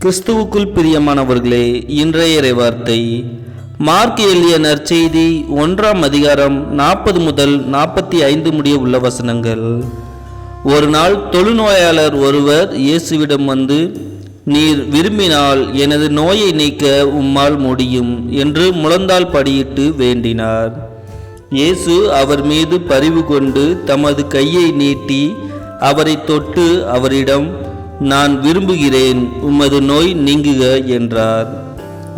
கிறிஸ்துவுக்குள் பிரியமானவர்களே, இன்றைய இறைவார்த்தை மார்க் எழுதிய நற்செய்தி 1ஆம் அதிகாரம் 40 முதல் 45 முடிய உள்ள வசனங்கள். ஒரு நாள் தொழுநோயாளர் ஒருவர் இயேசுவிடம் வந்து, நீர் விரும்பினால் எனது நோயை நீக்க உம்மால் முடியும் என்று முழந்தாள் படியிட்டு வேண்டினார். இயேசு அவர் மீது பரிவு கொண்டு தமது கையை நீட்டி அவரை தொட்டு அவரிடம், நான் விரும்புகிறேன், உமது நோய் நீங்குக என்றார்.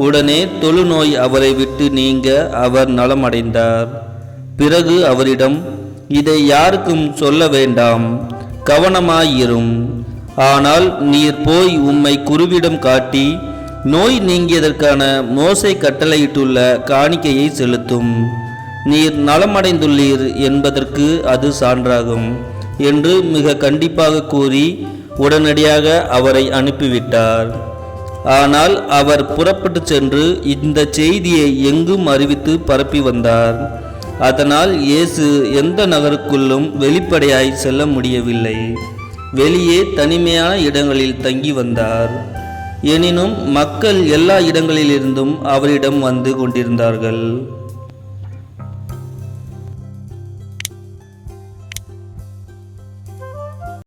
உடனே தொழுநோய் அவரை விட்டு நீங்க அவர் நலமடைந்தார். பிறகு அவரிடம், இதை யாருக்கும் சொல்ல வேண்டாம், கவனமாயிரும். ஆனால் நீர் போய் உம்மை குருவிடம் காட்டி நோய் நீங்கியதற்கான மோசே கட்டளையிட்டுள்ள காணிக்கையை செலுத்தும். நீர் நலமடைந்துள்ளீர் என்பதற்கு அது சான்றாகும் என்று மிக கண்டிப்பாக கூறி உடனடியாக அவரை அனுப்பிவிட்டார். ஆனால் அவர் புறப்பட்டு சென்று இந்த செய்தியை எங்கும் அறிவித்து பரப்பி வந்தார். அதனால் இயேசு எந்த நகருக்குள்ளும் வெளிப்படையாய் செல்ல முடியவில்லை. வெளியே தனிமையான இடங்களில் தங்கி வந்தார். எனினும் மக்கள் எல்லா இடங்களிலிருந்தும் அவரிடம் வந்து கொண்டிருந்தார்கள்.